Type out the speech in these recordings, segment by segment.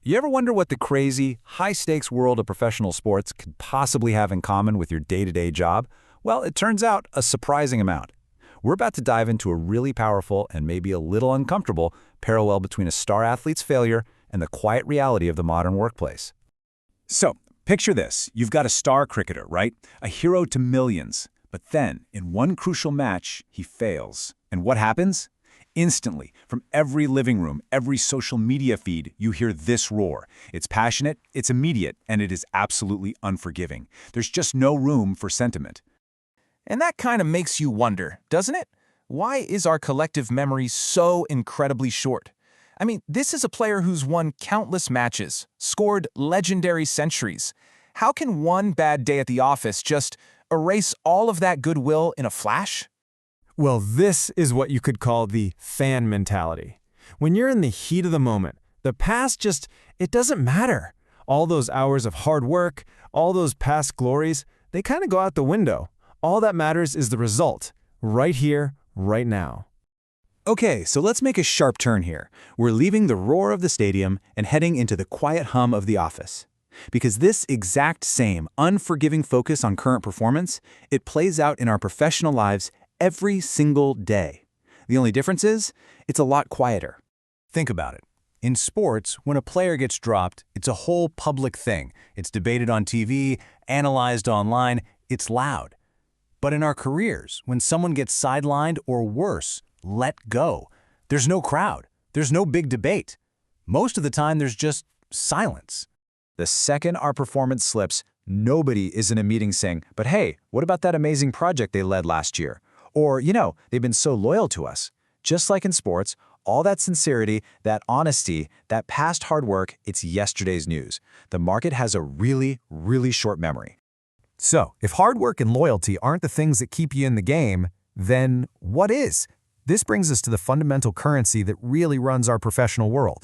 You ever wonder what the crazy, high-stakes world of professional sports could possibly have in common with your day-to-day job? Well, it turns out a surprising amount. We're about to dive into a really powerful and maybe a little uncomfortable parallel between a star athlete's failure and the quiet reality of the modern workplace. So, picture this. You've got a star cricketer, right? A hero to millions. But then, in one crucial match, he fails. And what happens? Instantly, from every living room, every social media feed, you hear this roar. It's passionate, it's immediate, and it is absolutely unforgiving. There's just no room for sentiment. And that kind of makes you wonder, doesn't it? Why is our collective memory so incredibly short? I mean, this is a player who's won countless matches, scored legendary centuries. How can one bad day at the office just erase all of that goodwill in a flash? Well, this is what you could call the fan mentality. When you're in the heat of the moment, the past it doesn't matter. All those hours of hard work, all those past glories, they kind of go out the window. All that matters is the result, right here, right now. Okay, so let's make a sharp turn here. We're leaving the roar of the stadium and heading into the quiet hum of the office. Because this exact same unforgiving focus on current performance, it plays out in our professional lives every single day. The only difference is, it's a lot quieter. Think about it. In sports, when a player gets dropped, it's a whole public thing. It's debated on TV, analyzed online, it's loud. But in our careers, when someone gets sidelined or worse, let go, there's no crowd. There's no big debate. Most of the time, there's just silence. The second our performance slips, nobody is in a meeting saying, but hey, what about that amazing project they led last year? Or, they've been so loyal to us. Just like in sports, all that sincerity, that honesty, that past hard work, it's yesterday's news. The market has a really, really short memory. So, if hard work and loyalty aren't the things that keep you in the game, then what is? This brings us to the fundamental currency that really runs our professional world.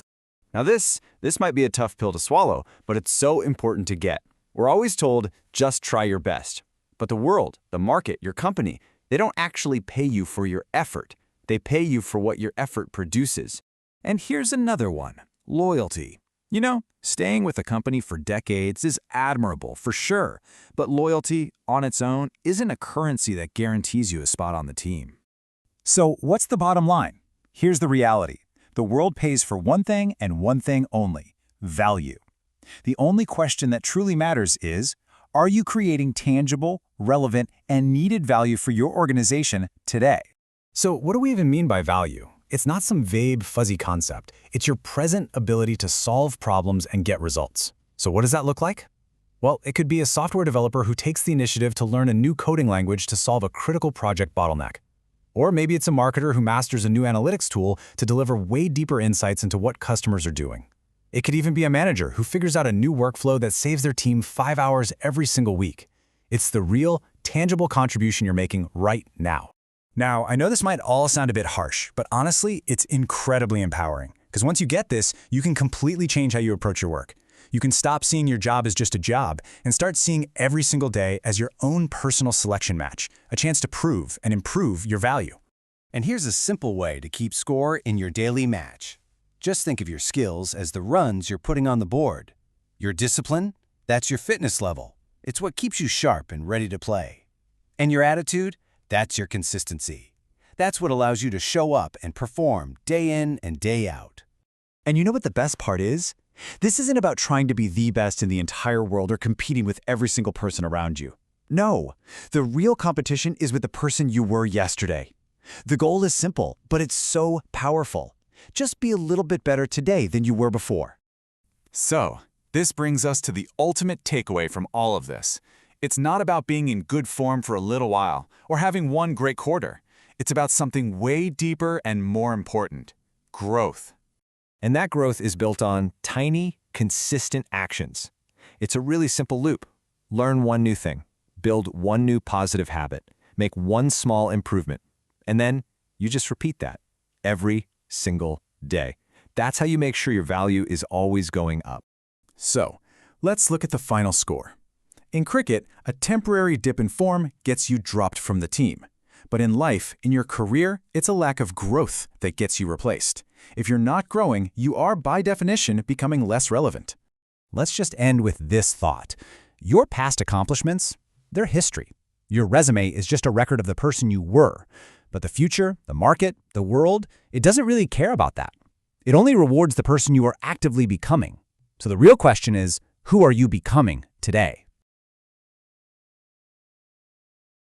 Now this might be a tough pill to swallow, but it's so important to get. We're always told, just try your best. But the world, the market, your company, they don't actually pay you for your effort. They pay you for what your effort produces. And here's another one, loyalty. Staying with a company for decades is admirable, for sure, but loyalty, on its own, isn't a currency that guarantees you a spot on the team. So what's the bottom line? Here's the reality. The world pays for one thing and one thing only, value. The only question that truly matters is, are you creating tangible, relevant, and needed value for your organization today? So what do we even mean by value? It's not some vague, fuzzy concept. It's your present ability to solve problems and get results. So what does that look like? Well, it could be a software developer who takes the initiative to learn a new coding language to solve a critical project bottleneck. Or maybe it's a marketer who masters a new analytics tool to deliver way deeper insights into what customers are doing. It could even be a manager who figures out a new workflow that saves their team 5 hours every single week. It's the real, tangible contribution you're making right now. Now, I know this might all sound a bit harsh, but honestly, it's incredibly empowering. Because once you get this, you can completely change how you approach your work. You can stop seeing your job as just a job and start seeing every single day as your own personal selection match, a chance to prove and improve your value. And here's a simple way to keep score in your daily match. Just think of your skills as the runs you're putting on the board. Your discipline, that's your fitness level. It's what keeps you sharp and ready to play. And your attitude, that's your consistency. That's what allows you to show up and perform day in and day out. And you know what the best part is? This isn't about trying to be the best in the entire world or competing with every single person around you. No, the real competition is with the person you were yesterday. The goal is simple, but it's so powerful. Just be a little bit better today than you were before. So, this brings us to the ultimate takeaway from all of this. It's not about being in good form for a little while or having one great quarter. It's about something way deeper and more important, growth. And that growth is built on tiny, consistent actions. It's a really simple loop. Learn one new thing, build one new positive habit, make one small improvement, and then you just repeat that every single day. That's how you make sure your value is always going up. So, let's look at the final score. In cricket, a temporary dip in form gets you dropped from the team. But in life, in your career, it's a lack of growth that gets you replaced. If you're not growing, you are, by definition, becoming less relevant. Let's just end with this thought. Your past accomplishments, they're history. Your resume is just a record of the person you were. But the future, the market, the world, it doesn't really care about that. It only rewards the person you are actively becoming. So the real question is, who are you becoming today?